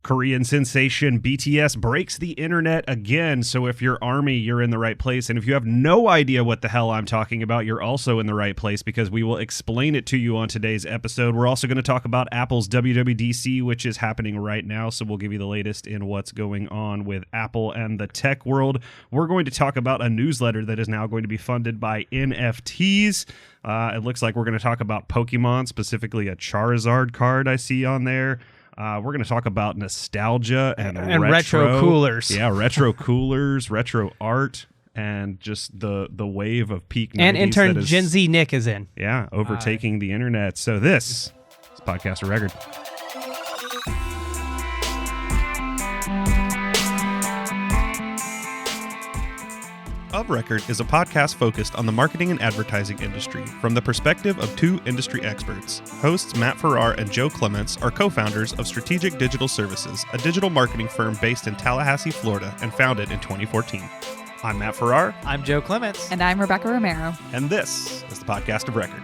Korean sensation BTS breaks the internet again. So if you're Army, you're in the right place. And if you have no idea what the hell I'm talking about, you're also in the right place because we will explain it to you on today's episode. We're also going to talk about Apple's WWDC, which is happening right now. So we'll give you the latest in what's going on with Apple and the tech world. We're going to talk about a newsletter that is now going to be funded by NFTs. It looks like we're going to talk about Pokemon, specifically a Charizard card I see on there. We're going to talk about nostalgia and retro coolers. Yeah, retro coolers, retro art, and just the wave of peak 90s. And intern Gen Z Nick is in. Yeah, overtaking the internet. So this is Podcast of Record. Of Record is a podcast focused on the marketing and advertising industry from the perspective of two industry experts. Hosts Matt Farrar and Joe Clements are co-founders of Strategic Digital Services, a digital marketing firm based in Tallahassee, Florida, and founded in 2014. I'm Matt Farrar. I'm Joe Clements. And I'm Rebecca Romero. And this is the Podcast of Record.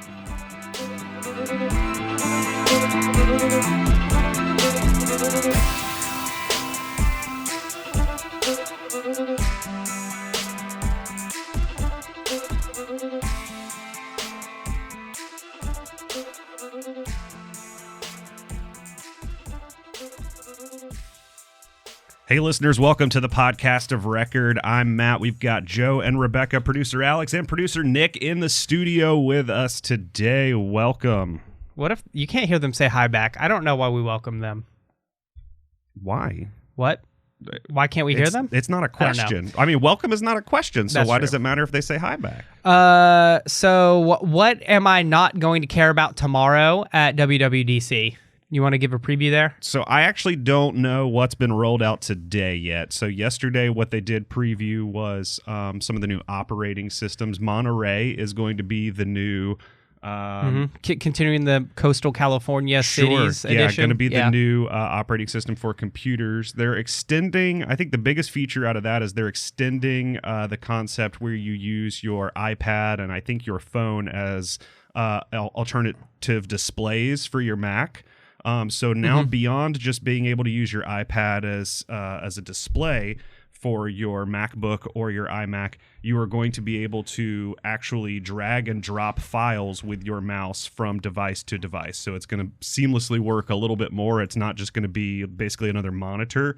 Hey, listeners, welcome to the Podcast of Record. I'm Matt. We've got Joe and Rebecca, producer Alex, and producer Nick in the studio with us today. Welcome. What if you can't hear them say hi back? I don't know why we welcome them. Why? What? Why can't we hear them? It's not a question. I mean, welcome is not a question, so That's why true. does it matter if they say hi back? So what am I not going to care about tomorrow at WWDC? You want to give a preview there? So I actually don't know what's been rolled out today yet. So yesterday, what they did preview was some of the new operating systems. Monterey is going to be the new... Continuing the Coastal California cities edition. Yeah, going to be the new operating system for computers. They're extending, I think the biggest feature out of that is they're extending the concept where you use your iPad and I think your phone as alternative displays for your Mac. So now beyond just being able to use your iPad as a display for your MacBook or your iMac, you are going to be able to actually drag and drop files with your mouse from device to device. So it's going to seamlessly work a little bit more. It's not just going to be basically another monitor.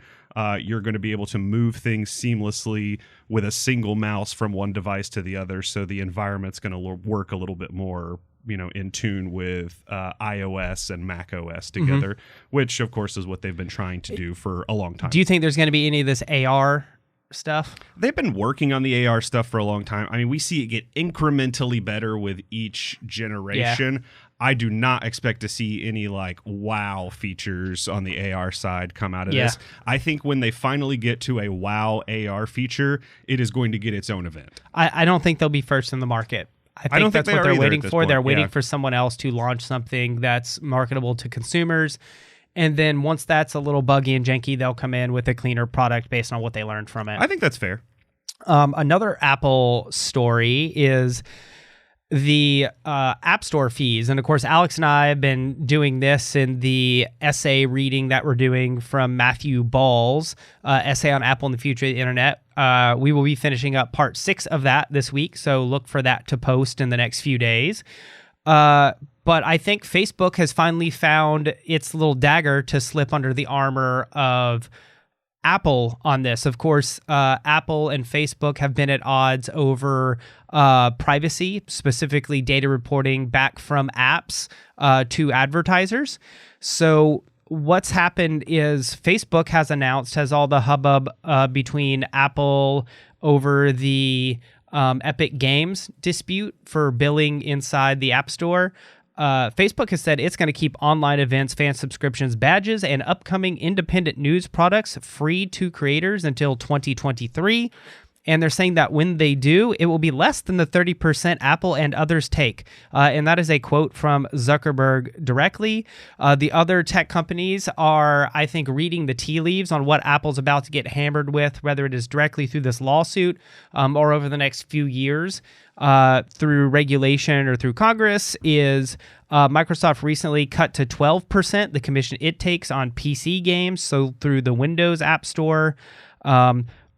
You're going to be able to move things seamlessly with a single mouse from one device to the other. So the environment's going to work a little bit more, in tune with iOS and Mac OS together, which of course is what they've been trying to do for a long time. Do you think there's going to be any of this AR stuff? They've been working on the AR stuff for a long time. I mean, we see it get incrementally better with each generation. Yeah. I do not expect to see any wow features on the AR side come out of this. I think when they finally get to a wow AR feature, it is going to get its own event. I don't think they'll be first in the market. I don't think that's what they're waiting for. They're waiting for someone else to launch something that's marketable to consumers. And then once that's a little buggy and janky, they'll come in with a cleaner product based on what they learned from it. I think that's fair. Another Apple story is the App Store fees. And of course, Alex and I have been doing this in the essay reading that we're doing from Matthew Ball's essay on Apple and the future of the internet. We will be finishing up part 6 of that this week, so look for that to post in the next few days. But I think Facebook has finally found its little dagger to slip under the armor of Apple on this. Of course, Apple and Facebook have been at odds over privacy, specifically data reporting back from apps to advertisers. So what's happened is Facebook has all the hubbub between Apple over the Epic Games dispute for billing inside the App Store. Facebook has said it's going to keep online events, fan subscriptions, badges, and upcoming independent news products free to creators until 2023. And they're saying that when they do, it will be less than the 30% Apple and others take. And that is a quote from Zuckerberg directly. The other tech companies are, I think, reading the tea leaves on what Apple's about to get hammered with, whether it is directly through this lawsuit or over the next few years through regulation or through Congress. Is Microsoft recently cut to 12% the commission it takes on PC games, so through the Windows App Store.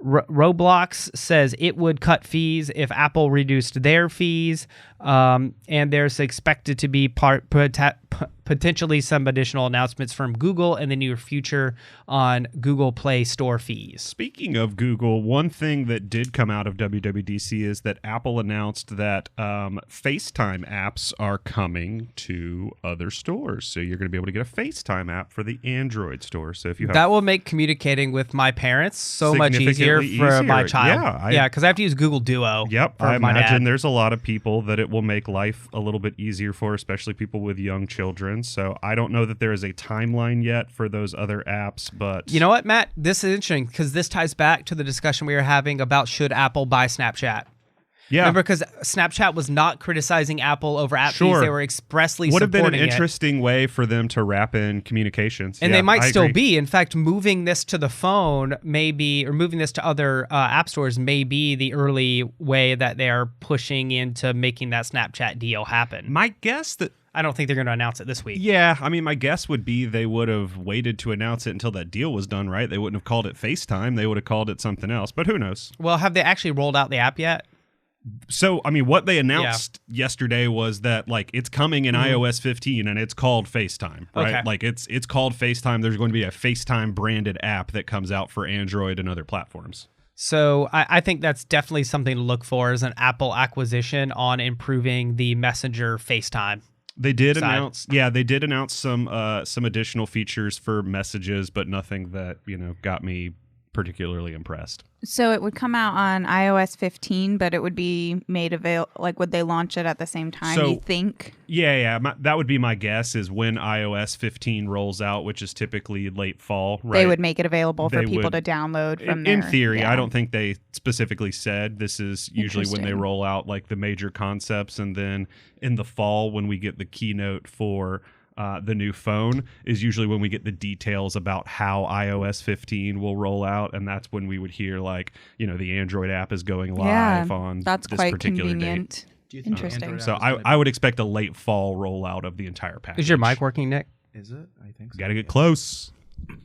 Roblox says it would cut fees if Apple reduced their fees, and there's expected to be potentially some additional announcements from Google in the near future on Google Play Store fees. Speaking of Google, one thing that did come out of WWDC is that Apple announced that FaceTime apps are coming to other stores. So you're going to be able to get a FaceTime app for the Android store. So if you have that will make communicating with my parents so much easier for my child. Yeah, because I have to use Google Duo. Yep, for I my imagine dad. There's a lot of people that it will make life a little bit easier for, especially people with young children. So I don't know that there is a timeline yet for those other apps, but you know what, Matt? This is interesting because this ties back to the discussion we were having about should Apple buy Snapchat. yeah, Remember, because Snapchat was not criticizing Apple over app fees; they were expressly would have been an supporting it. interesting way for them to wrap in communications, And yeah, they might I still agree. be. In fact, moving this to the phone maybe, or moving this to other app stores may be the early way that they are pushing into making that Snapchat deal happen. My guess that I don't think they're going to announce it this week. yeah, I mean, my guess would be they would have waited to announce it until that deal was done, right? They wouldn't have called it FaceTime. They would have called it something else, but who knows? Well, have they actually rolled out the app yet? So, I mean, what they announced yesterday was that, like, it's coming in iOS 15 and it's called FaceTime, right? Okay. Like, it's called FaceTime. There's going to be a FaceTime branded app that comes out for Android and other platforms. So I think that's definitely something to look for as an Apple acquisition on improving the Messenger FaceTime. They did side. announce some additional features for messages, but nothing that, got me particularly impressed. So it would come out on iOS 15, but it would be made available. Like, would they launch it at the same time? So- you think? Yeah, that would be my guess is when iOS 15 rolls out, which is typically late fall, right? They would make it available for They people would. to download from In their, theory, yeah. I don't think they specifically said this is usually when they Interesting. roll out like the major concepts, and then in the fall when we get the keynote for the new phone is usually when we get the details about how iOS 15 will roll out, and that's when we would hear like the Android app is going live on That's this quite particular convenient. date. Do you think Interesting. Android So app is gonna I would expect a late fall rollout of the entire package. Is your mic working, Nick? Is it? I think so. Got to get close.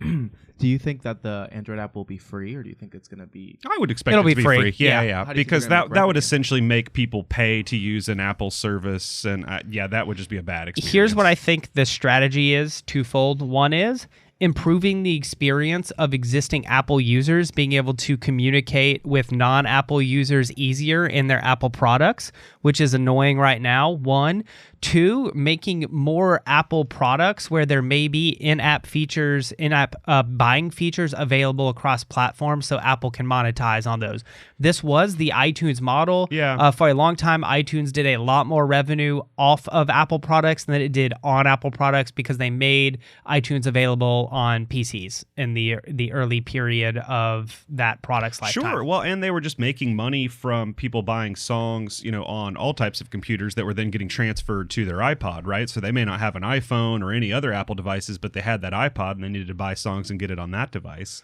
Do you think that the Android app will be free, or do you think it's going to be? I would expect It'll it to be be free. free. Yeah, Yeah. How do you think because they're gonna that would revenue? essentially make people pay to use an Apple service, and that would just be a bad experience. Here's what I think the strategy is twofold. One is improving the experience of existing Apple users, being able to communicate with non-Apple users easier in their Apple products, which is annoying right now. One. Two, making more Apple products where there may be in-app features, in-app buying features available across platforms so Apple can monetize on those. This was the iTunes model. Yeah. For a long time, iTunes did a lot more revenue off of Apple products than it did on Apple products because they made iTunes available on PCs in the early period of that product's lifetime. Sure. Well, and they were just making money from people buying songs, on all types of computers that were then getting transferred to their iPod, right? So they may not have an iPhone or any other Apple devices, but they had that iPod and they needed to buy songs and get it on that device.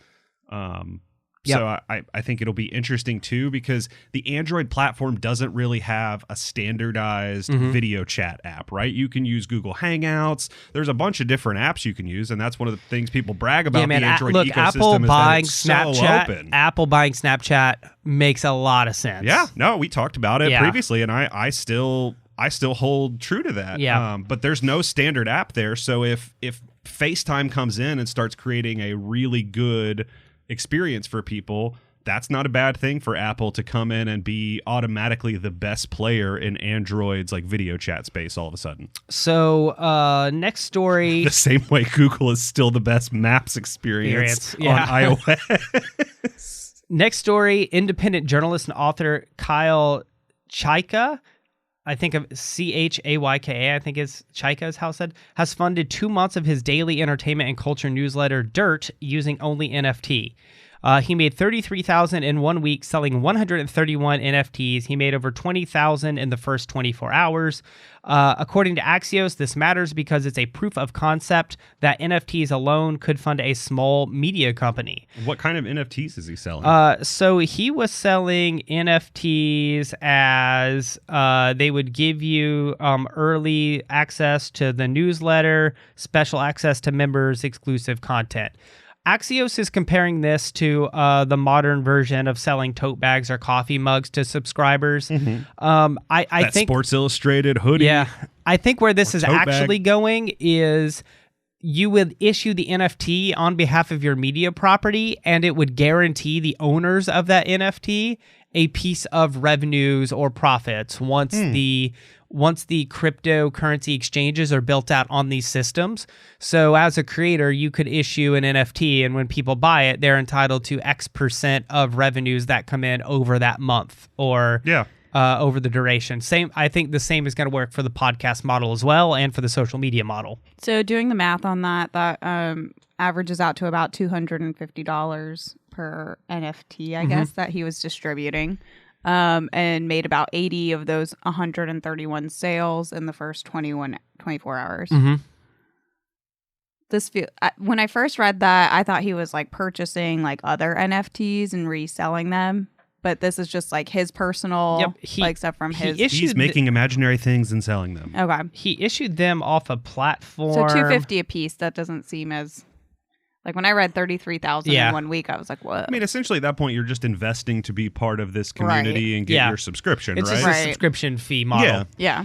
So I think it'll be interesting too, because the Android platform doesn't really have a standardized video chat app, right? You can use Google Hangouts. There's a bunch of different apps you can use, and that's one of the things people brag about the Android look, ecosystem Apple is buying that it's so Snapchat, open. Apple buying Snapchat makes a lot of sense. Yeah, no, we talked about it Yeah. previously, and I still hold true to that. Yeah. But there's no standard app there, so if FaceTime comes in and starts creating a really good experience for people, that's not a bad thing for Apple to come in and be automatically the best player in Android's like video chat space all of a sudden. So next story. The same way Google is still the best Maps experience Yeah. on iOS. Next story, independent journalist and author Kyle Chayka, I think of Chayka, I think is Chayka is how it's said, has funded 2 months of his daily entertainment and culture newsletter Dirt using only NFT. He made $33,000 in 1 week selling 131 NFTs. He made over $20,000 in the first 24 hours. According to Axios, this matters because it's a proof of concept that NFTs alone could fund a small media company. What kind of NFTs is he selling? So he was selling NFTs as they would give you early access to the newsletter, special access to members, exclusive content. Axios is comparing this to the modern version of selling tote bags or coffee mugs to subscribers. I think Sports Illustrated hoodie. Yeah, I think where this is tote actually bag. going is you would issue the NFT on behalf of your media property, and it would guarantee the owners of that NFT a piece of revenues or profits once the cryptocurrency exchanges are built out on these systems. So as a creator, you could issue an NFT, and when people buy it, they're entitled to X% of revenues that come in over that month or over the duration. I think the same is going to work for the podcast model as well and for the social media model. So doing the math on that averages out to about $250 per NFT, I guess, that he was distributing. And made about 80 of those 131 sales in the first 24 hours. When I first read that, I thought he was like purchasing like other NFTs and reselling them. But this is just like his personal stuff from his. He's making imaginary things and selling them. Okay. He issued them off a platform. So $250 a piece. That doesn't seem as. Like when I read 33,000 in 1 week, I was like, what? I mean, essentially at that point, you're just investing to be part of this community and get your subscription, it's right? It's just a subscription fee model. Yeah.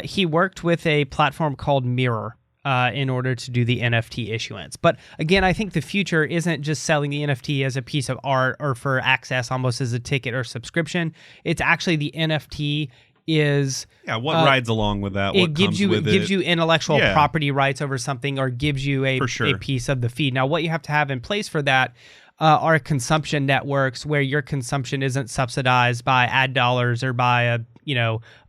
He worked with a platform called Mirror in order to do the NFT issuance. But again, I think the future isn't just selling the NFT as a piece of art or for access almost as a ticket or subscription. It's actually the NFT is what rides along with that? What gives you intellectual Yeah. property rights over something, or gives you a piece of the feed. Now, what you have to have in place for that are consumption networks where your consumption isn't subsidized by ad dollars or by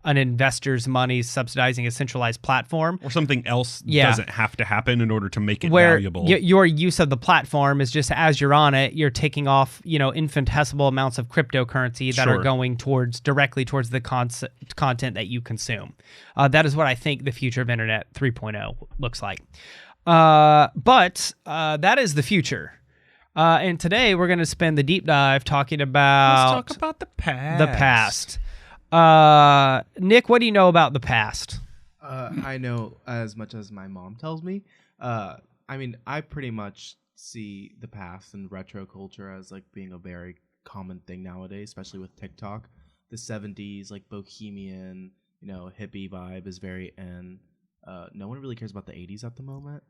an investor's money subsidizing a centralized platform. Or something else doesn't have to happen in order to make it where valuable. Your use of the platform is just as you're on it, you're taking off, infinitesimal amounts of cryptocurrency that are going directly towards the content that you consume. That is what I think the future of Internet 3.0 looks like. But that is the future. And today we're going to spend the deep dive talking about... Let's talk about the past. The past. Nick, what do you know about the past? I know as much as my mom tells me. I mean, I pretty much see the past and retro culture as like being a very common thing nowadays, especially with TikTok. The 70s, like bohemian, hippie vibe is very in. No one really cares about the 80s at the moment,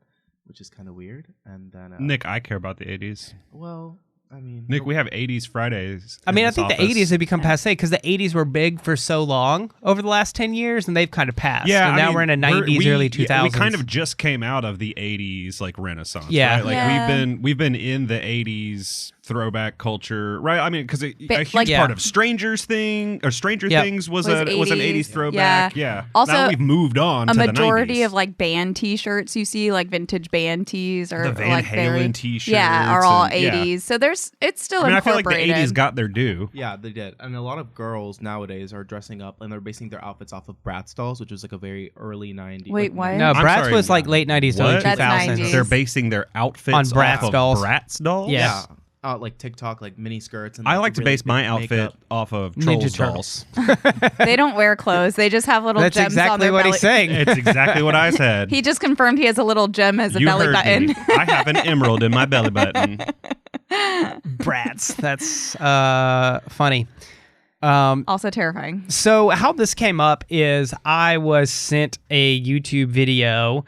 which is kind of weird. And then Nick, I care about the 80s. Well, I mean, Nick, we have 80s Fridays. I mean, I think the 80s have become passe because the 80s were big for so long over the last 10 years, and they've kind of passed. Yeah, and now we're in a 90s, early 2000s. We kind of just came out of the 80s like renaissance. Yeah, right? Like we've been in the 80s throwback culture, right? I mean, because a huge part of Stranger Things was an 80s throwback. Yeah. Also, now we've moved on. A to majority the 90s. of like band T-shirts you see, like vintage band tees or the Van like Halen T-shirts, are all 80s. So it's still I feel like incorporated. the 80s got their due. Yeah, they did. And a lot of girls nowadays are dressing up and they're basing their outfits off of Bratz dolls, which was like a very early 90s. Wait, what? No, I'm Bratz sorry, was like late 90s, early That's 2000s. 90s. They're basing their outfits On Bratz off dolls. of Bratz dolls? Yeah. Like TikTok, like mini skirts. And I like to really base my big outfit makeup. off of Ninja Trolls dolls. They don't wear clothes. They just have little That's gems on exactly their what belly. he's saying. It's exactly what I said. He just confirmed he has a little gem as a You belly heard button. me. I have an emerald in my belly button. Bratz. That's funny. Also terrifying. So how this came up is I was sent a YouTube video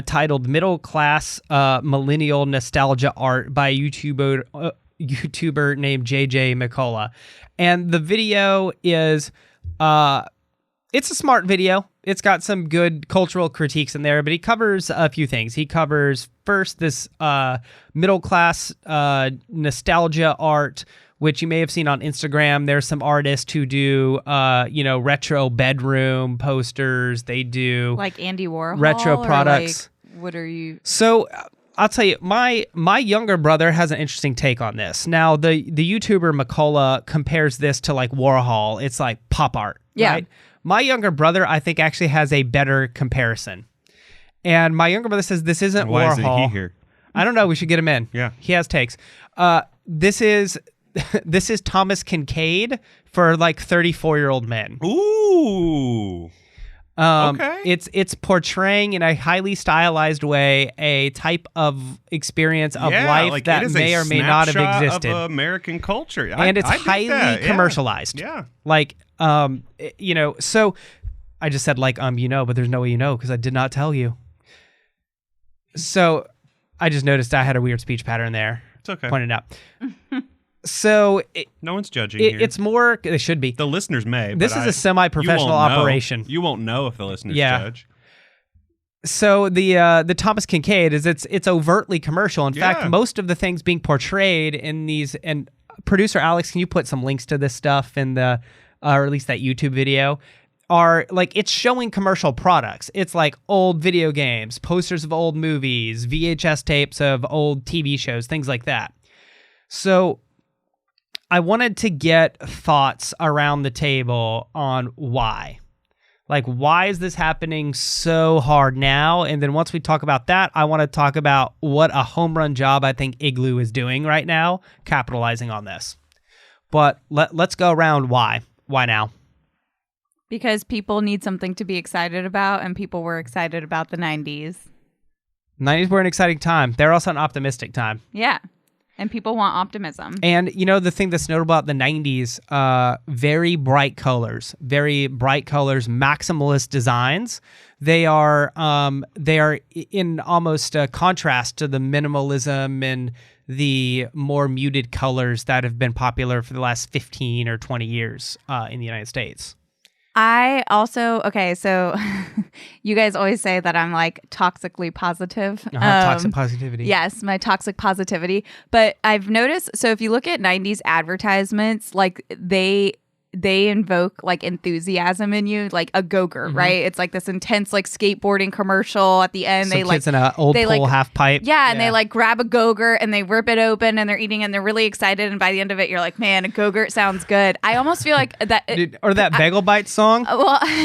titled Middle Class Millennial Nostalgia Art by a YouTuber named JJ McCullough. And the video is, it's a smart video. It's got some good cultural critiques in there, but he covers a few things. He covers first this middle class nostalgia art, which you may have seen on Instagram. There's some artists who do, retro bedroom posters. They do Like Andy Warhol? retro or products. Like, what are you... So I'll tell you, my younger brother has an interesting take on this. Now, the YouTuber McCullough compares this to like Warhol. It's like pop art, right? My younger brother, I think, actually has a better comparison. And my younger brother says this isn't Why Warhol. isn't he here? I don't know. We should get him in. Yeah. He has takes. This is Thomas Kincaid for like 34-year-old men. Ooh. Okay. It's portraying in a highly stylized way a type of experience of life like that may or may not have existed. Of American culture. And it's I dig highly that. commercialized. Yeah. Like, so I just said like, but there's no way you know because I did not tell you. So I just noticed I had a weird speech pattern there. It's okay. Pointed out. So no one's judging here. It's more. They should be. The listeners may. This is a semi-professional operation. You won't know if the listeners judge. So the Thomas Kincaid it's overtly commercial. In fact, most of the things being portrayed in these, and producer Alex, can you put some links to this stuff in the, or at least that YouTube video, are like it's showing commercial products. It's like old video games, posters of old movies, VHS tapes of old TV shows, things like that. So I wanted to get thoughts around the table on why. Like, why is this happening so hard now? And then once we talk about that, I want to talk about what a home run job I think Igloo is doing right now, capitalizing on this. But let's go around why. Why now? Because people need something to be excited about, and people were excited about the 90s. 90s were an exciting time. They're also an optimistic time. Yeah. And people want optimism. And, the thing that's notable about the 90s, very bright colors, maximalist designs. They are in almost a contrast to the minimalism and the more muted colors that have been popular for the last 15 or 20 years in the United States. I also, so you guys always say that I'm like toxically positive. Toxic positivity. Yes, my toxic positivity. But I've noticed, so if you look at 90s advertisements, like they invoke like enthusiasm in you, like a Go-Gurt, right? It's like this intense like skateboarding commercial at the end. Some kids in an old pole half pipe. Yeah, and they like grab a Go-Gurt and they rip it open and they're eating and they're really excited. And by the end of it, you're like, man, a Go-Gurt sounds good. I almost feel like that. Or that Bagel Bites song.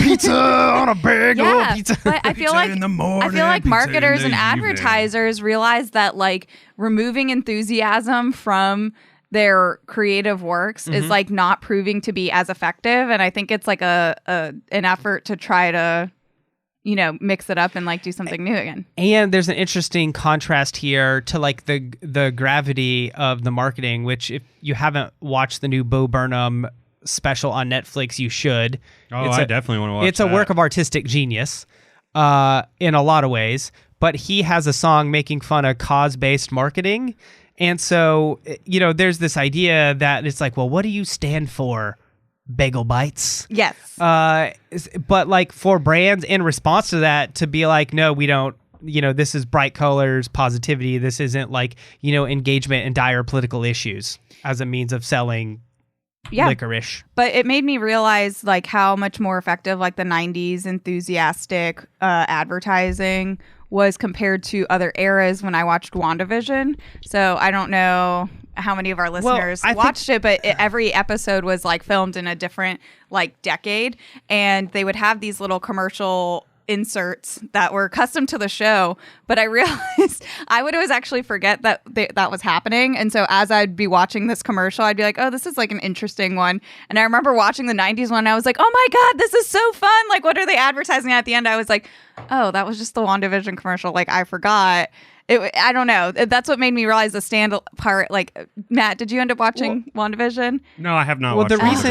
Pizza on a bagel. Yeah, pizza. But I feel like in the morning, I feel like marketers and evening. advertisers realize that like removing enthusiasm from their creative works is like not proving to be as effective, and I think it's like an effort to try to mix it up and like do something new again. And there's an interesting contrast here to like the gravity of the marketing, which if you haven't watched the new Bo Burnham special on Netflix, you should. I definitely want to watch It's a work of artistic genius in a lot of ways, but he has a song making fun of cause-based marketing. And so, there's this idea that it's like, well, what do you stand for? Bagel Bites. Yes. But like for brands in response to that to be like, no, we don't, this is bright colors, positivity. This isn't like, engagement in dire political issues as a means of selling licorice. But it made me realize like how much more effective like the 90s enthusiastic advertising was compared to other eras when I watched WandaVision. So I don't know how many of our listeners watched it, but every episode was like filmed in a different like decade, and they would have these little commercial inserts that were custom to the show. But I realized I would always actually forget that that was happening, and so as I'd be watching this commercial, I'd be like, oh, this is like an interesting one. And I remember watching the 90s one, and I was like, oh my god, this is so fun. Like, what are they advertising at the end? I was like, oh, that was just the WandaVision commercial. Like, I forgot. I don't know. That's what made me realize the stand part. Like, Matt, did you end up watching WandaVision? No, I have not. Well, watched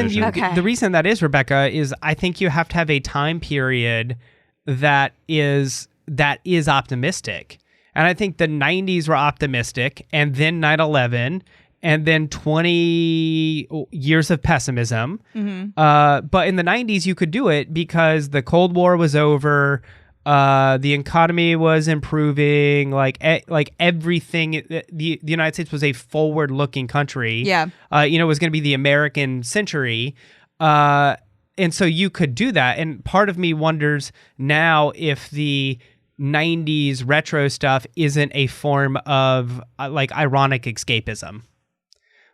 the reason that is, Rebecca, is I think you have to have a time period that is optimistic. And I think the 90s were optimistic, and then 9/11, and then 20 years of pessimism. But in the 90s, you could do it because the Cold War was over. The economy was improving, like everything. The United States was a forward-looking country. Yeah. It was going to be the American century. And so you could do that. And part of me wonders now if the '90s retro stuff isn't a form of like ironic escapism.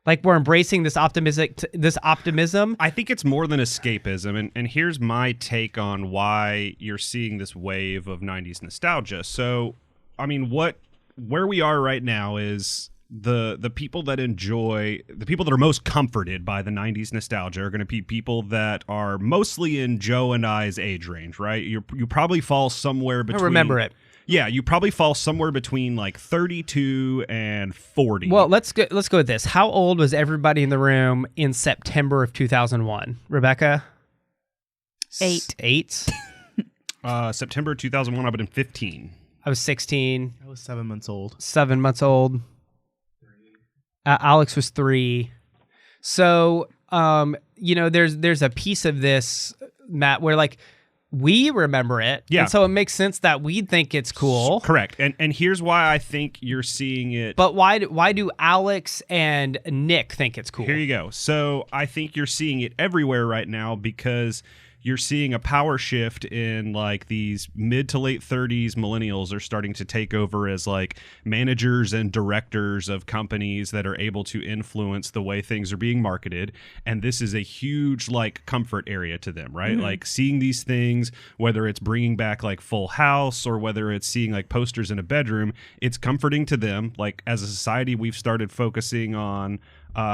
Like we're embracing this optimism. I think it's more than escapism, and here's my take on why you're seeing this wave of 90s nostalgia. So, I mean, where we are right now is the people that are most comforted by the 90s nostalgia are going to be people that are mostly in Joe and I's age range, right? You probably fall somewhere between... I remember it. Yeah, you probably fall somewhere between like 32 and 40. Well, let's go with this. How old was everybody in the room in September of 2001? Rebecca? 8. 8? September 2001, I've been 15. I was 16. I was 7 months old. 7 months old. Alex was 3. So, there's a piece of this, Matt, where like we remember it. Yeah. And so it makes sense that we'd think it's cool. Correct. And here's why I think you're seeing it. But why do Alex and Nick think it's cool? Here you go. So I think you're seeing it everywhere right now because you're seeing a power shift in like these mid to late 30s millennials are starting to take over as like managers and directors of companies that are able to influence the way things are being marketed. And this is a huge like comfort area to them, right? Mm-hmm. Like seeing these things, whether it's bringing back like Full House or whether it's seeing like posters in a bedroom, it's comforting to them. Like as a society, we've started focusing on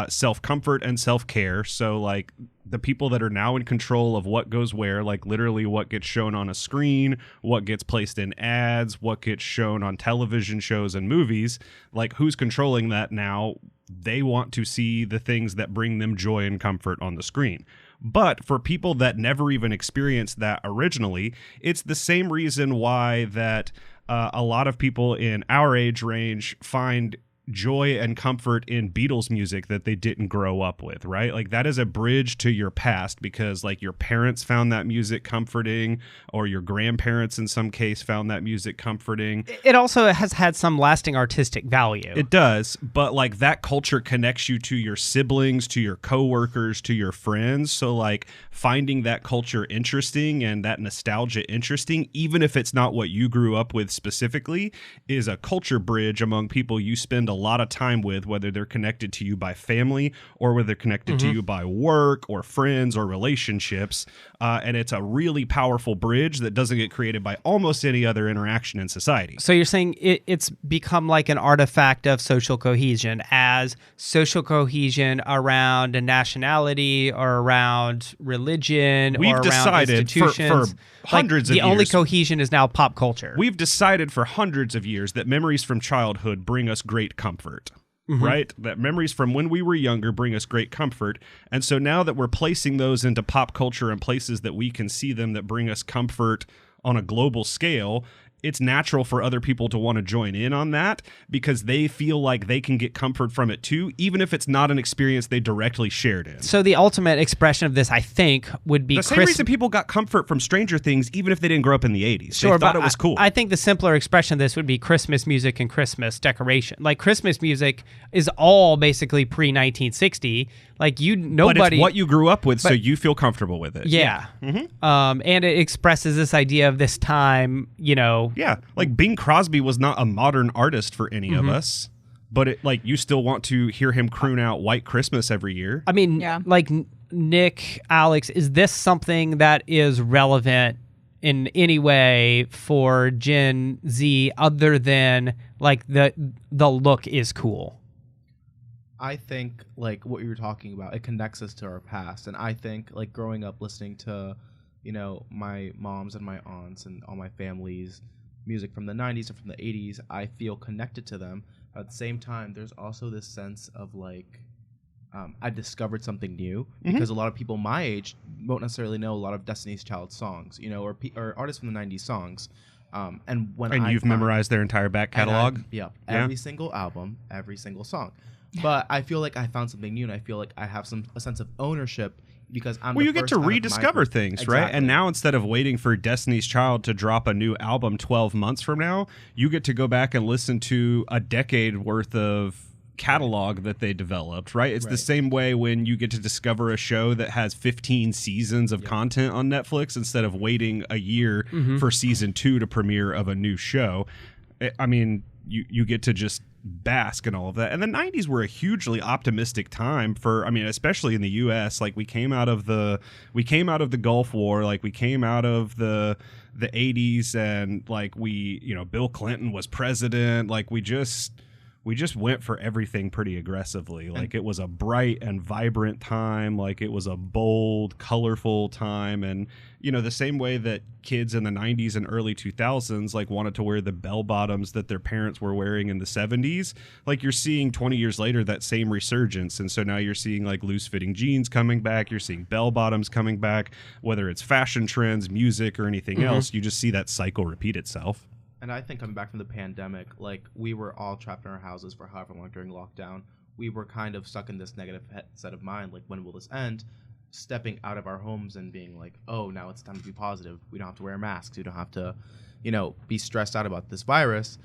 self-comfort and self-care. So like the people that are now in control of what goes where, like literally what gets shown on a screen, what gets placed in ads, what gets shown on television shows and movies, like who's controlling that now? They want to see the things that bring them joy and comfort on the screen. But for people that never even experienced that originally, it's the same reason why that a lot of people in our age range find joy and comfort in Beatles music that they didn't grow up with, right? Like that is a bridge to your past because like your parents found that music comforting or your grandparents in some case found that music comforting. It also has had some lasting artistic value. It does, but like that culture connects you to your siblings, to your coworkers, to your friends. So like finding that culture interesting and that nostalgia interesting, even if it's not what you grew up with specifically, is a culture bridge among people you spend a lot of time with, whether they're connected to you by family or whether they're connected to you by work or friends or relationships. And it's a really powerful bridge that doesn't get created by almost any other interaction in society. So you're saying it's become like an artifact of social cohesion, as social cohesion around a nationality or around religion We've or around decided institutions. for hundreds of the only years. cohesion is now pop culture. We've decided for hundreds of years that memories from childhood bring us great comfort. Right? That memories from when we were younger bring us great comfort. And so now that we're placing those into pop culture and places that we can see them that bring us comfort on a global scale, it's natural for other people to want to join in on that because they feel like they can get comfort from it too, even if it's not an experience they directly shared in. So the ultimate expression of this, I think, would be the same reason people got comfort from Stranger Things, even if they didn't grow up in the 80s. Sure, they thought it was cool. I think the simpler expression of this would be Christmas music and Christmas decoration. Like Christmas music is all basically pre-1960. Like nobody. But it's what you grew up with, so you feel comfortable with it. Yeah. And it expresses this idea of this time, Yeah, like Bing Crosby was not a modern artist for any of us, but it like you still want to hear him croon out White Christmas every year. I mean, Yeah. like Nick, Alex, is this something that is relevant in any way for Gen Z other than like the look is cool? I think like what you were talking about, it connects us to our past, and I think like growing up listening to, my mom's and my aunts and all my family's music from the 90s and from the 80s, I feel connected to them. At the same time, there's also this sense of like I discovered something new because a lot of people my age won't necessarily know a lot of Destiny's Child songs, or artists from the 90s songs. And you've memorized their entire back catalog? Every single album, every single song. But I feel like I found something new, and I feel like I have a sense of ownership because I'm. Well, you get to rediscover things, exactly. right? And now instead of waiting for Destiny's Child to drop a new album 12 months from now, you get to go back and listen to a decade worth of catalog that they developed, right? It's the same way when you get to discover a show that has 15 seasons of content on Netflix instead of waiting a year for season 2 to premiere of a new show. I mean, you get to just bask in all of that. And the 90s were a hugely optimistic time for, I mean, especially in the US. Like we came out of the Gulf War, like we came out of the 80s, and like Bill Clinton was president. Like we just went for everything pretty aggressively. Like it was a bright and vibrant time. Like it was a bold, colorful time. And, the same way that kids in the 90s and early 2000s like wanted to wear the bell bottoms that their parents were wearing in the 70s, like you're seeing 20 years later that same resurgence. And so now you're seeing like loose fitting jeans coming back. You're seeing bell bottoms coming back, whether it's fashion trends, music, or anything else. You just see that cycle repeat itself. And I think coming back from the pandemic, like we were all trapped in our houses for however long during lockdown. We were kind of stuck in this negative set of mind. Like, when will this end? Stepping out of our homes and being like, oh, now it's time to be positive. We don't have to wear masks. We don't have to, be stressed out about this virus.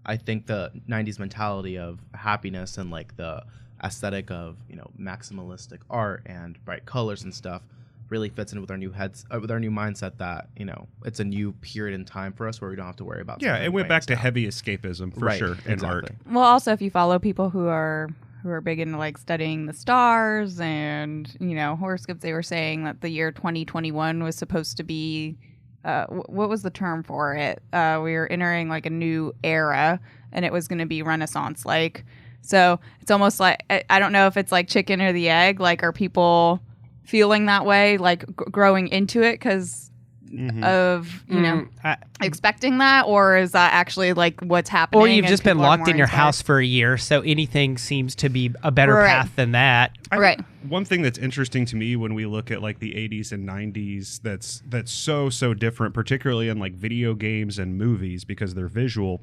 I think the 90s mentality of happiness and like the aesthetic of, maximalistic art and bright colors and stuff really fits in with our new mindset that it's a new period in time for us where we don't have to worry about. Yeah, it went back to heavy escapism for sure in art. Well, also if you follow people who are big into like studying the stars and horoscopes, they were saying that the year 2021 was supposed to be what was the term for it? We were entering like a new era, and it was going to be Renaissance like. So it's almost like I don't know if it's like chicken or the egg. Like, are people feeling that way, like growing into it because of expecting that, or is that actually like what's happening? Or you've just been locked in your house for a year, so anything seems to be a better path than that. One thing that's interesting to me when we look at like the 80s and 90s that's so different, particularly in like video games and movies because they're visual,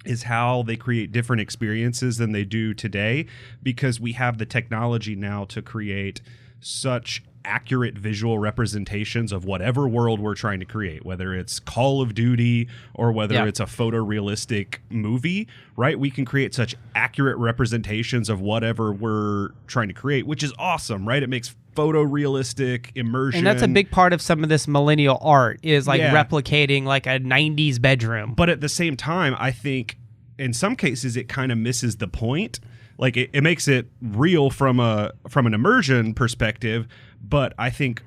is how they create different experiences than they do today, because we have the technology now to create such accurate visual representations of whatever world we're trying to create, whether it's Call of Duty or whether it's a photorealistic movie, right? We can create such accurate representations of whatever we're trying to create, which is awesome, right? It makes photorealistic immersion. And that's a big part of some of this millennial art is like replicating like a 90s bedroom. But at the same time, I think in some cases it kind of misses the point. Like it makes it real from an immersion perspective, but I think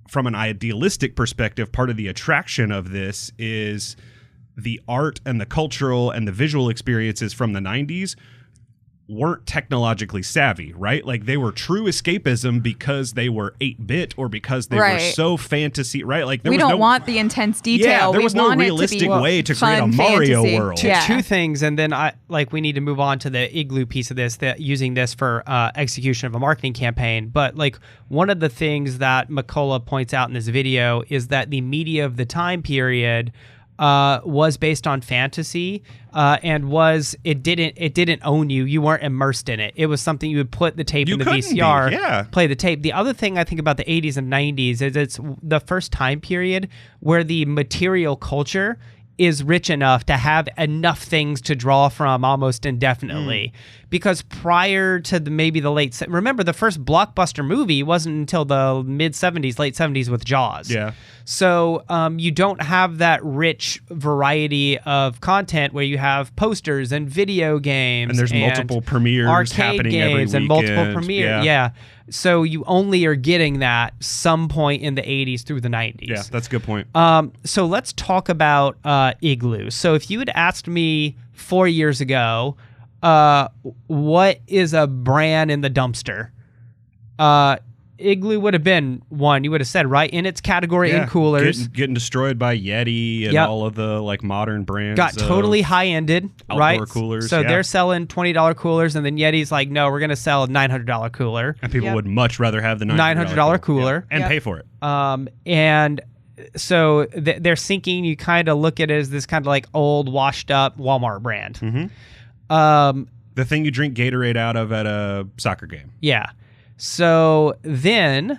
from an idealistic perspective, part of the attraction of this is the art and the cultural and the visual experiences from the 90s weren't technologically savvy, right? Like they were true escapism because they were 8-bit or because they were so fantasy, right? Like we don't want the intense detail. Yeah, there was no realistic way to create a Mario world. Two things, and then we need to move on to the Igloo piece of this, that using this for execution of a marketing campaign. But like one of the things that McCullough points out in this video is that the media of the time period was based on fantasy, and it didn't own you. You weren't immersed in it. It was something you would put the tape in the VCR, play the tape. The other thing I think about the 80s and 90s is it's the first time period where the material culture is rich enough to have enough things to draw from almost indefinitely. Because prior to maybe the late... Remember, the first blockbuster movie wasn't until the mid-70s, late 70s with Jaws. Yeah. So you don't have that rich variety of content where you have posters and video games. And there's multiple premieres happening every weekend. And multiple premieres. Yeah. So you only are getting that some point in the 80s through the 90s. Yeah, that's a good point. So let's talk about Igloo. So if you had asked me 4 years ago, what is a brand in the dumpster? Igloo would have been one. You would have said, right, in its category in coolers. Getting destroyed by Yeti and all of the like modern brands. Got totally high-ended, right? Outdoor coolers. So they're selling $20 coolers, and then Yeti's like, no, we're going to sell a $900 cooler. And people would much rather have the $900 cooler. And pay for it. And so they're sinking. You kind of look at it as this kind of like old, washed-up Walmart brand. Mm-hmm. The thing you drink Gatorade out of at a soccer game. Yeah. So then...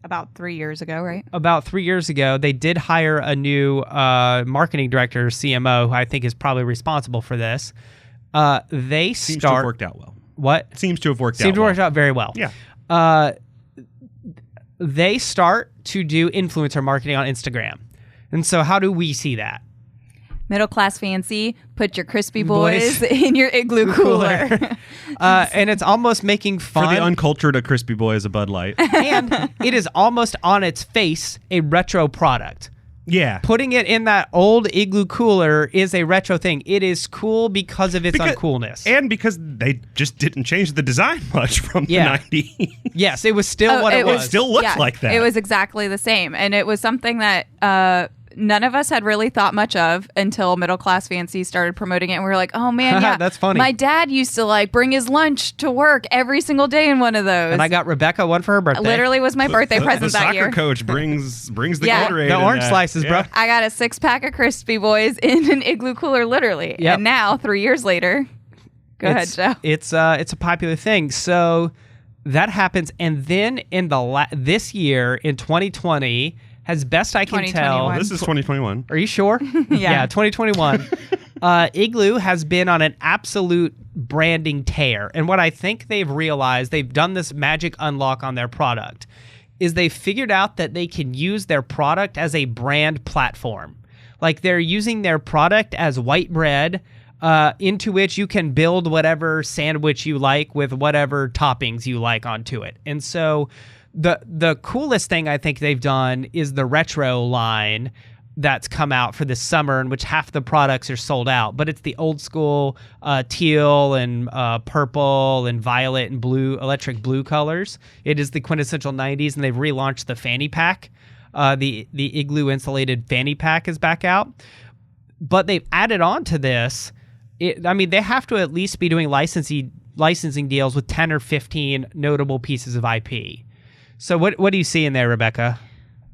About 3 years ago, right? About 3 years ago, they did hire a new marketing director, CMO, who I think is probably responsible for this. Seems to have worked out well. What? It seems to have worked out. Seems to work out very well. Yeah. They start to do influencer marketing on Instagram. And so how do we see that? Middle class fancy, put your crispy boys in your igloo cooler. And it's almost making fun. For the uncultured, a crispy boy is a Bud Light. And it is almost on its face a retro product. Yeah. Putting it in that old igloo cooler is a retro thing. It is cool because of its uncoolness. And because they just didn't change the design much from the 90s. Yes, it was still what it was. It still looks like that. It was exactly the same. And it was something that none of us had really thought much of until Middle Class Fancy started promoting it. And we were like, oh, man, yeah. That's funny. My dad used to like bring his lunch to work every single day in one of those. And I got Rebecca one for her birthday. Literally was my birthday present that year. The soccer coach brings the Gatorade. The orange slices, bro. I got a 6-pack of Crispy Boys in an igloo cooler, literally. Yep. And now, 3 years later, go ahead, Joe. It's a popular thing. So that happens. And then in this year, in 2020, as best I can tell. This is 2021. Are you sure? Yeah, 2021. Igloo has been on an absolute branding tear. And what I think they've realized, they've done this magic unlock on their product, is they figured out that they can use their product as a brand platform. Like they're using their product as white bread into which you can build whatever sandwich you like with whatever toppings you like onto it. And so the coolest thing I think they've done is the retro line that's come out for this summer, in which half the products are sold out. But it's the old school teal and purple and violet and blue, electric blue colors. It is the quintessential 90s, and they've relaunched the fanny pack. The Igloo insulated fanny pack is back out. But they've added on to this. They have to at least be doing licensing deals with 10 or 15 notable pieces of IP. So what do you see in there, Rebecca?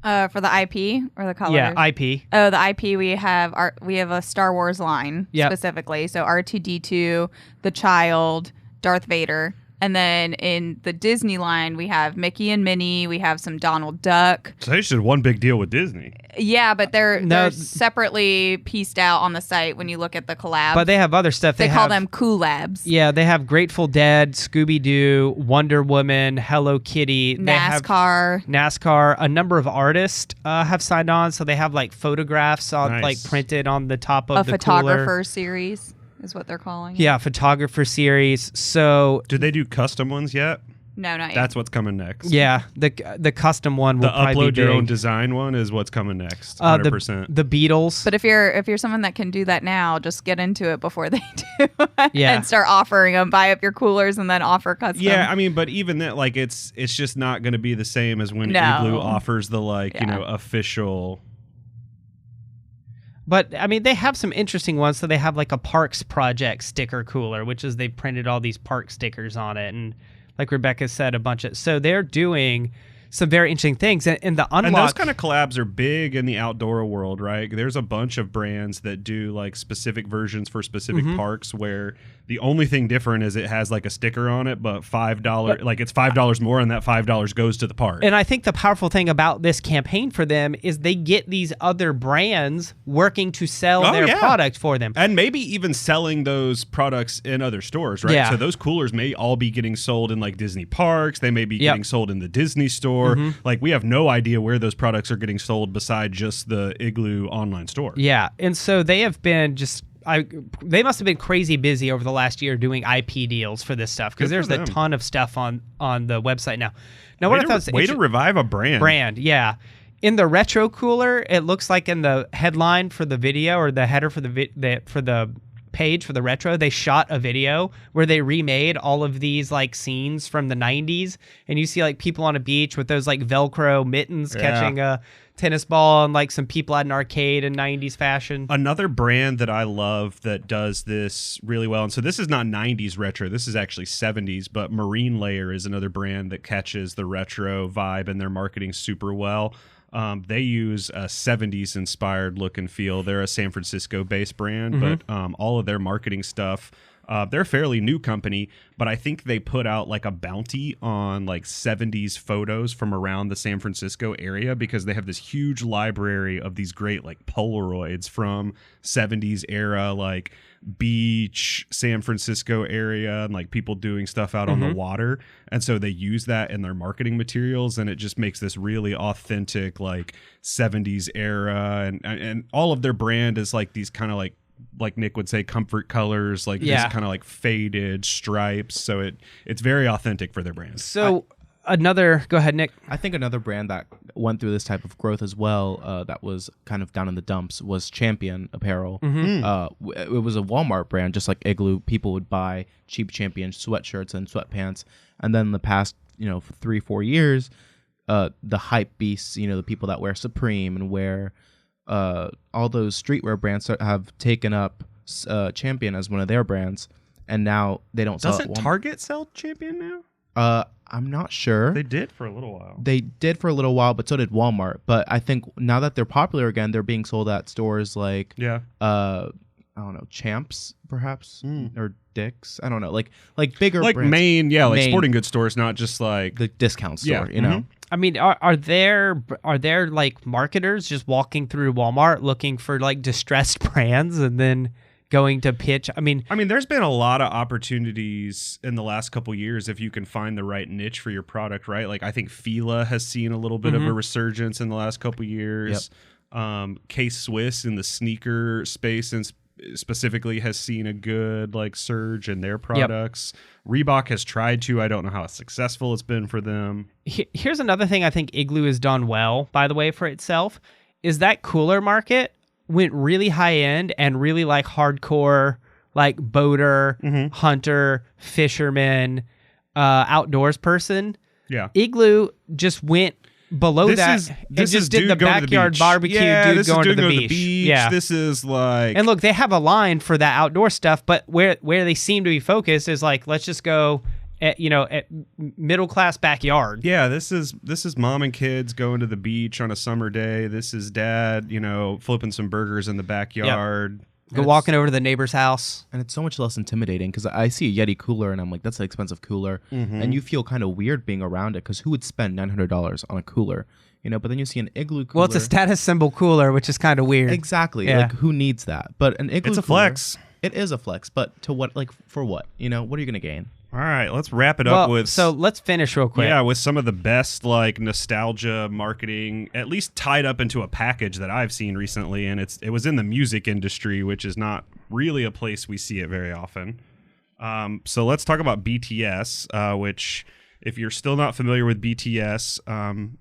For the IP or the colors? Yeah, IP. Oh, the IP, we have a Star Wars line specifically. So R2-D2, the Child, Darth Vader. And then in the Disney line, we have Mickey and Minnie. We have some Donald Duck. So they just did one big deal with Disney. Yeah, but they're separately pieced out on the site when you look at the collab. But they have other stuff. They call them collabs. Yeah, they have Grateful Dead, Scooby-Doo, Wonder Woman, Hello Kitty. NASCAR. A number of artists have signed on, so they have like photographs on like printed on the top of the photographer cooler. Series is what they're calling it. Yeah, photographer series. So did they do custom ones yet? No, not yet. That's what's coming next. Yeah, the custom one will probably be upload your big. own design one is what's coming next. 100%. The Beatles. But if you're someone that can do that now, just get into it before they do. Yeah. And start offering them. Buy up your coolers and then offer custom. Yeah, but even that, like it's just not going to be the same as when Igloo offers the official. But they have some interesting ones. So they have like a Parks Project sticker cooler, which is they printed all these park stickers on it, and like Rebecca said, a bunch of. So they're doing some very interesting things. And the unlock. And those kind of collabs are big in the outdoor world, right? There's a bunch of brands that do like specific versions for specific parks where the only thing different is it has like a sticker on it, but $5, like it's $5 more, and that $5 goes to the park. And I think the powerful thing about this campaign for them is they get these other brands working to sell their product for them. And maybe even selling those products in other stores, right? Yeah. So those coolers may all be getting sold in like Disney parks. They may be getting sold in the Disney store. Like we have no idea where those products are getting sold beside just the Igloo online store. Yeah. And so they have been they must have been crazy busy over the last year doing IP deals for this stuff, because there's a ton of stuff on the website now. Now, what I thought was way to revive a brand. Yeah. In the retro cooler, it looks like in the headline for the video, or the header for the page for the retro, they shot a video where they remade all of these like scenes from the 90s, and you see like people on a beach with those like Velcro mittens catching a tennis ball, and like some people at an arcade in 90s fashion. Another brand that I love that does this really well, and so this is not 90s retro, this is actually 70s, but Marine Layer is another brand that catches the retro vibe in their marketing super well. They use a 70s inspired look and feel. They're a San Francisco based brand, but all of their marketing stuff, they're a fairly new company, but I think they put out like a bounty on like 70s photos from around the San Francisco area, because they have this huge library of these great like Polaroids from 70s era, like beach, San Francisco area, and like people doing stuff out on the water. And so they use that in their marketing materials, and it just makes this really authentic like 70s era, and all of their brand is like these kind of like Nick would say comfort colors, like this kind of like faded stripes. So it's very authentic for their brand. So go ahead, Nick. I think another brand that went through this type of growth as well, that was kind of down in the dumps, was Champion Apparel. It was a Walmart brand, just like Igloo. People would buy cheap Champion sweatshirts and sweatpants, and then the past 3-4 years, the hype beasts, the people that wear Supreme and wear all those streetwear brands have taken up Champion as one of their brands, and now they don't sell. Doesn't Target sell Champion now? I'm not sure. They did for a little while. They did for a little while, but so did Walmart. But I think now that they're popular again, they're being sold at stores like I don't know, Champs perhaps, or Dick's. I don't know, like bigger like brands. like sporting goods stores, not just like the discount store. You know. I mean, are there like marketers just walking through Walmart looking for like distressed brands and then going to pitch? I mean, there's been a lot of opportunities in the last couple years if you can find the right niche for your product, right? Like I think Fila has seen a little bit of a resurgence in the last couple years. K-Swiss in the sneaker space and specifically has seen a good like surge in their products. Reebok has tried to. I don't know how successful it's been for them. Here's another thing I think Igloo has done well, by the way, for itself, is that cooler market went really high end and really like hardcore, like boater, hunter, fisherman, outdoors person. Yeah. Igloo just went below this just did the backyard barbecue, dude going to the beach. Yeah. This is like, and look, they have a line for that outdoor stuff, but where they seem to be focused is like, let's just go at middle class backyard. Yeah, this is mom and kids going to the beach on a summer day. This is dad, flipping some burgers in the backyard. Yep. Go walking over to the neighbor's house. And it's so much less intimidating because I see a Yeti cooler and I'm like, that's an expensive cooler. And you feel kind of weird being around it because who would spend $900 on a cooler? But then you see an Igloo cooler. Well, it's a status symbol cooler, which is kind of weird. Exactly. Yeah. Like, who needs that? But an Igloo It's a cooler, flex. It is a flex, but to what? Like, for what? What are you going to gain? All right, let's wrap it up with... So let's finish real quick. Yeah, with some of the best like nostalgia marketing, at least tied up into a package that I've seen recently, and it was in the music industry, which is not really a place we see it very often. So let's talk about BTS, which... If you're still not familiar with BTS,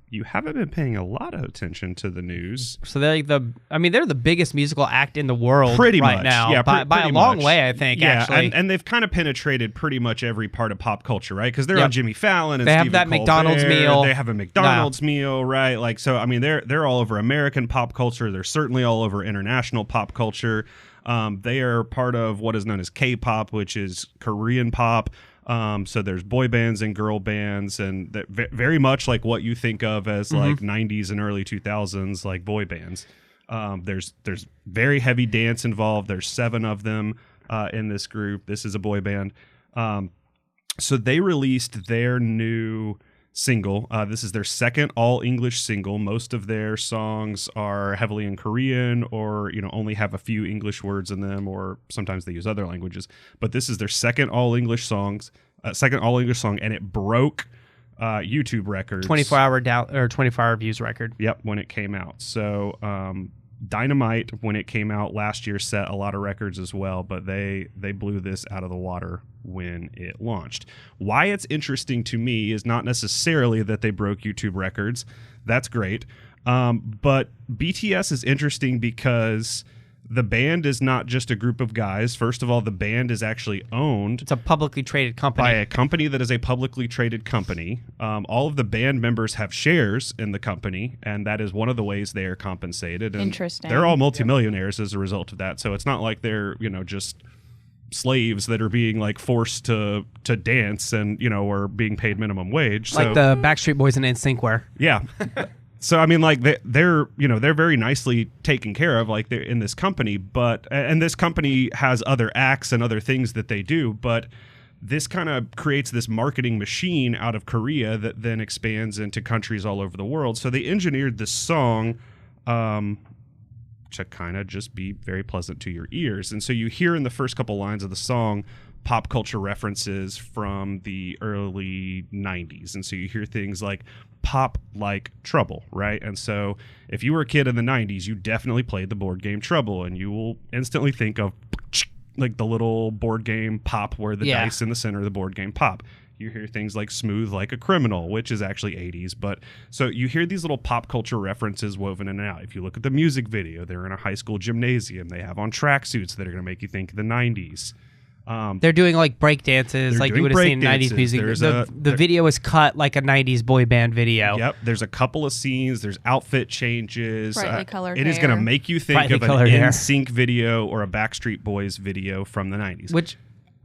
you haven't been paying a lot of attention to the news. So they're they're the biggest musical act in the world pretty right much. now. Yeah, by a long way, I think, actually. And they've kind of penetrated pretty much every part of pop culture, right? Because they're on Jimmy Fallon and they Stephen have that Colbert. McDonald's meal. They have a McDonald's meal, right? Like, so, they're all over American pop culture. They're certainly all over international pop culture. They are part of what is known as K-pop, which is Korean pop. So there's boy bands and girl bands, and very much like what you think of as like 90s and early 2000s like boy bands. There's very heavy dance involved. There's 7 of them in this group. This is a boy band. So they released their new single. This is their second all-English single. Most of their songs are heavily in Korean or, only have a few English words in them, or sometimes they use other languages. But this is their second all-English song, and it broke YouTube records. 24-hour views record. Yep, when it came out. So Dynamite, when it came out last year, set a lot of records as well, but they blew this out of the water when it launched. Why it's interesting to me is not necessarily that they broke YouTube records. That's great. But BTS is interesting because the band is not just a group of guys. First of all, the band is actually owned. It's a publicly traded company. By a company that is a publicly traded company. All of the band members have shares in the company, and that is one of the ways they are compensated. And interesting. They're all multimillionaires as a result of that. So it's not like they're, just slaves that are being like forced to dance and, or being paid minimum wage. Like the Backstreet Boys and NSYNC were. Yeah. So they're very nicely taken care of, like they're in this company, and this company has other acts and other things that they do, but this kind of creates this marketing machine out of Korea that then expands into countries all over the world. So they engineered this song to kind of just be very pleasant to your ears. And so you hear in the first couple lines of the song pop culture references from the early 90s. And so you hear things like pop like Trouble, right? And so if you were a kid in the 90s, you definitely played the board game Trouble, and you will instantly think of like the little board game Pop where the dice in the center of the board game pop. You hear things like Smooth Like a Criminal, which is actually 80s. But so you hear these little pop culture references woven in and out. If you look at the music video, they're in a high school gymnasium. They have on tracksuits that are going to make you think of the 90s. They're doing like break dances, like you would have seen in 90s music. The video is cut like a 90s boy band video. Yep. There's a couple of scenes. There's outfit changes. Brightly colored It is going to make you think of an NSYNC video or a Backstreet Boys video from the 90s. Which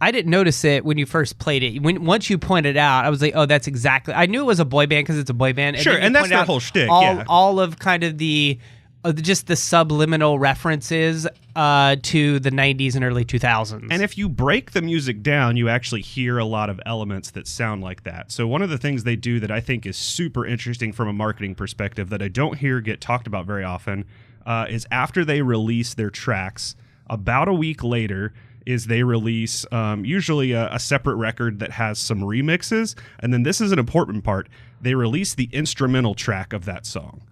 I didn't notice it when you first played it. Once you pointed out, I was like, oh, that's exactly. I knew it was a boy band because it's a boy band. Sure, and that's their whole shtick. All of kind of just the subliminal references to the 90s and early 2000s. And if you break the music down, you actually hear a lot of elements that sound like that. So one of the things they do that I think is super interesting from a marketing perspective that I don't hear get talked about very often is after they release their tracks, about a week later is they release usually a separate record that has some remixes. And then this is an important part. They release the instrumental track of that song.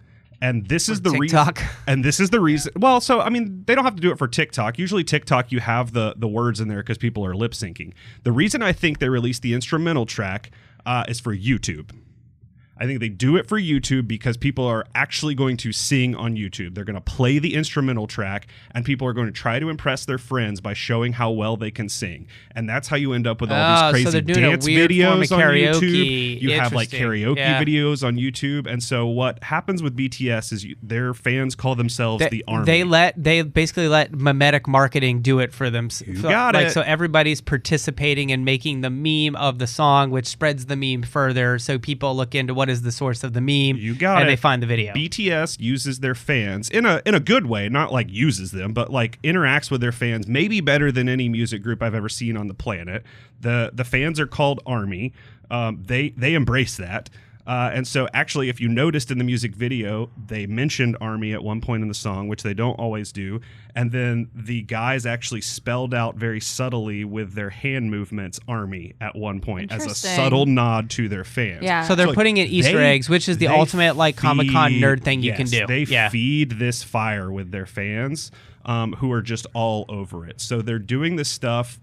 And this is the reason. And this is the reason. Well, so I mean, they don't have to do it for TikTok. Usually, TikTok, you have the words in there because people are lip syncing. The reason I think they released the instrumental track is for YouTube. I think they do it for YouTube because people are actually going to sing on YouTube. They're going to play the instrumental track, and people are going to try to impress their friends by showing how well they can sing. And that's how you end up with all these crazy dance videos on YouTube. You have like karaoke videos on YouTube. And so what happens with BTS is their fans call themselves the Army. They basically let mimetic marketing do it for them. You got it. So everybody's participating in making the meme of the song, which spreads the meme further. So people look into what is the source of the meme, and they find the video. BTS uses their fans in a good way, not like uses them, but like interacts with their fans maybe better than any music group I've ever seen on the planet. The fans are called Army. They embrace that. And so actually, if you noticed in the music video, they mentioned Army at one point in the song, which they don't always do. And then the guys actually spelled out very subtly with their hand movements Army at one point as a subtle nod to their fans. Yeah. So they're putting in Easter eggs, which is the ultimate like Comic-Con nerd thing you can do. They feed this fire with their fans who are just all over it. So they're doing this stuff.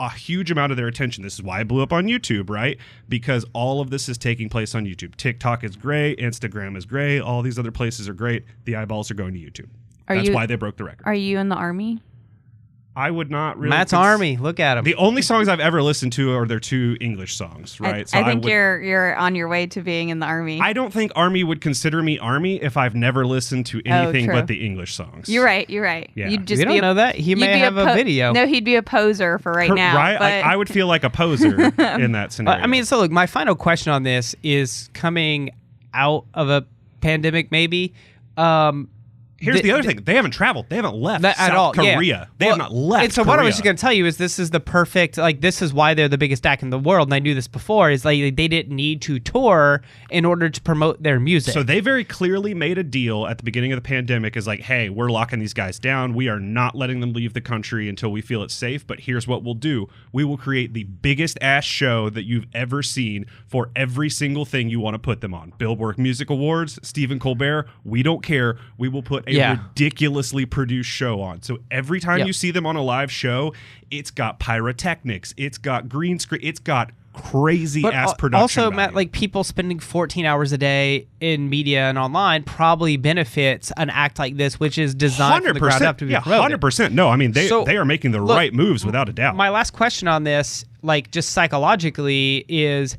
A huge amount of their attention. This is why I blew up on YouTube, right? Because all of this is taking place on YouTube. TikTok is great. Instagram is great. All these other places are great. The eyeballs are going to YouTube. That's why they broke the record. Are you in the Army? I would not really. Matt's Army. Look at him. The only songs I've ever listened to are their two English songs, right? I think you're on your way to being in the Army. I don't think Army would consider me Army if I've never listened to anything but the English songs. You're right. Yeah. You'd just don't know that. He may have a video. No, he'd be a poser for right now. Right? But I would feel like a poser in that scenario. I mean, so look, my final question on this is coming out of a pandemic, maybe. Here's the other thing. They haven't traveled. They haven't left South Korea. Yeah. They have not left And so Korea. what I was just going to tell you is this is the perfect, like, this is why they're the biggest act in the world, and I knew this before, is like they didn't need to tour in order to promote their music. So they very clearly made a deal at the beginning of the pandemic is like, hey, we're locking these guys down. We are not letting them leave the country until we feel it's safe, but here's what we'll do. We will create the biggest ass show that you've ever seen for every single thing you want to put them on. Billboard Music Awards, Stephen Colbert, we don't care. We will put a ridiculously produced show on. So every time you see them on a live show, it's got pyrotechnics, it's got green screen, it's got crazy ass production. Also, value. Matt, like people spending 14 hours a day in media and online probably benefits an act like this, which is designed for the crowd up to be promoted. 100%. No, I mean they are making the right moves without a doubt. My last question on this, like just psychologically, is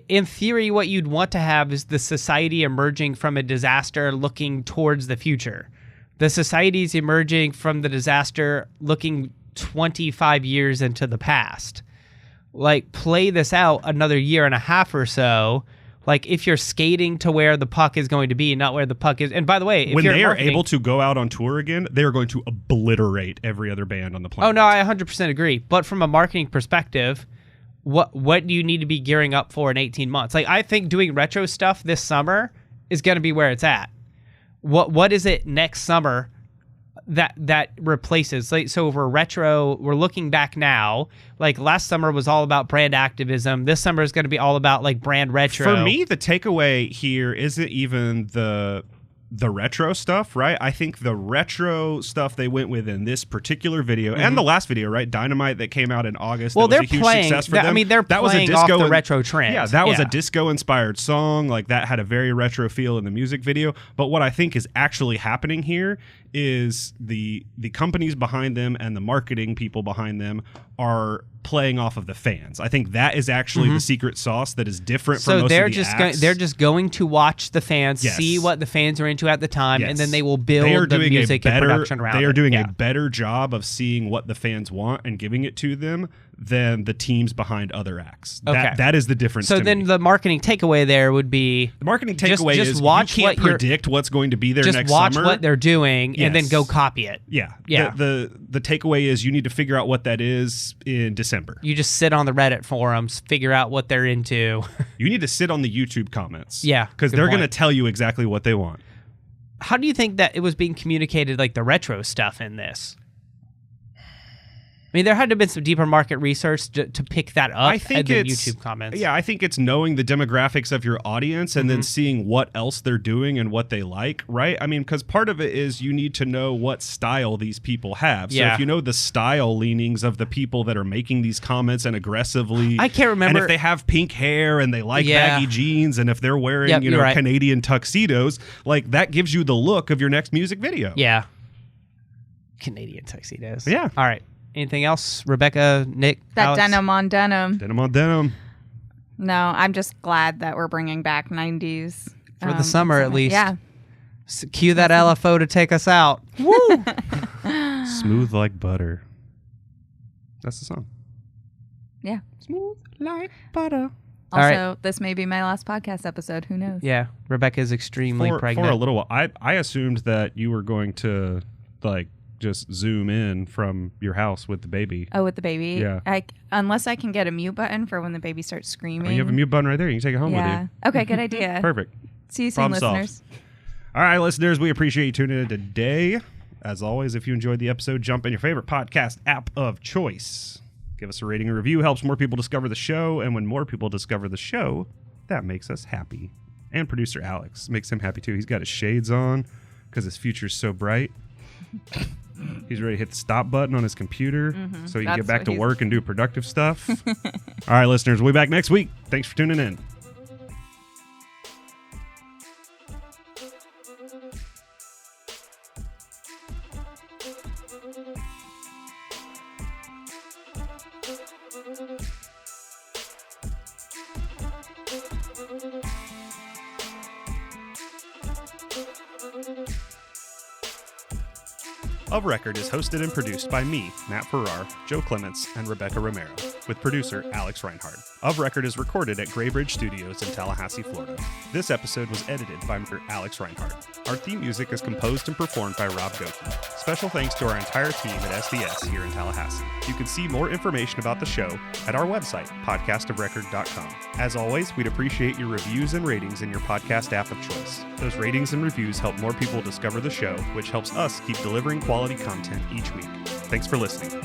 in theory, what you'd want to have is the society emerging from a disaster looking towards the future. The society's emerging from the disaster looking 25 years into the past. Like, play this out another year and a half or so. Like, if you're skating to where the puck is going to be, not where the puck is. And by the way, if when you're they are able to go out on tour again, they are going to obliterate every other band on the planet. Oh, no, I 100% agree. But from a marketing perspective, what do you need to be gearing up for in 18 months? Like, I think doing retro stuff this summer is going to be where it's at. What is it next summer that replaces. Like, so if we're looking back now, like last summer was all about brand activism. This summer is going to be all about like brand retro. For me, the takeaway here isn't even the retro stuff, right? I think the retro stuff they went with in this particular video and the last video, right? Dynamite that came out in August. Well, that they're was a huge playing. Success for them. I mean, they're that was a playing disco off the retro trend. Yeah, that was a disco-inspired song. Like that had a very retro feel in the music video. But what I think is actually happening here is the companies behind them and the marketing people behind them are playing off of the fans. I think that is actually the secret sauce that is different from most they're of the just acts. they're just going to watch the fans, Yes. see what the fans are into at the time, and then they will They are build the doing music and production around it. They are doing Yeah. a better job of seeing what the fans want and giving it to them than the teams behind other acts. Okay. That is the difference. So to then me. the marketing takeaway there would be The marketing takeaway just is watch you can't what you're- predict what's going to be there just next watch summer. what they're doing and then Yes. go copy it. Yeah. Yeah. The takeaway is you need to figure out what that is in December. You just sit on the Reddit forums, figure out what they're into. You need to sit on the YouTube comments. Yeah, Because good they're going to point. tell you exactly what they want. How do you think that it was being communicated, like the retro stuff in this? I mean, there had to have been some deeper market research to pick that up. I think in the it's YouTube comments. Yeah, I think it's knowing the demographics of your audience and then seeing what else they're doing and what they like, right? I mean, because part of it is you need to know what style these people have. So Yeah. if you know the style leanings of the people that are making these comments and aggressively, I can't remember- and if they have pink hair and they like Yeah. baggy jeans and if they're wearing Yep, you're right. Canadian tuxedos, like that gives you the look of your next music video. Yeah. Canadian tuxedos. Yeah. All right. Anything else, Rebecca, Nick, That Alex? denim on denim. Denim on denim. No, I'm just glad that we're bringing back 90s. For the summer, at least. Yeah. Cue that LFO to take us out. Smooth like butter. That's the song. Yeah. Smooth like butter. All Also, right. this may be my last podcast episode. Who knows? Yeah, Rebecca is extremely pregnant. For a little while. I assumed that you were going to like just zoom in from your house with the baby. Oh, with the baby? Yeah. Unless I can get a mute button for when the baby starts screaming. Oh, you have a mute button right there. You can take it home Yeah. with Okay, good idea. you. Perfect. See you soon, Problem solved. listeners. All right, listeners, we appreciate you tuning in today. As always, if you enjoyed the episode, jump in your favorite podcast app of choice. Give us a rating and review. Helps more people discover the show. And when more people discover the show, that makes us happy. And producer Alex makes him happy too. He's got his shades on because his future's so bright. He's ready to hit the stop button on his computer so he can That's get back what to he's- work and do productive stuff. All right, listeners, we'll be back next week. Thanks for tuning in. Of Record is hosted and produced by me, Matt Farrar, Joe Clements, and Rebecca Romero, with producer Alex Reinhardt. Of Record is recorded at Graybridge Studios in Tallahassee, Florida. This episode was edited by Mr. Alex Reinhardt. Our theme music is composed and performed by Rob Goki. Special thanks to our entire team at SDS here in Tallahassee. You can see more information about the show at our website, podcastofrecord.com. As always, we'd appreciate your reviews and ratings in your podcast app of choice. Those ratings and reviews help more people discover the show, which helps us keep delivering quality content each week. Thanks for listening.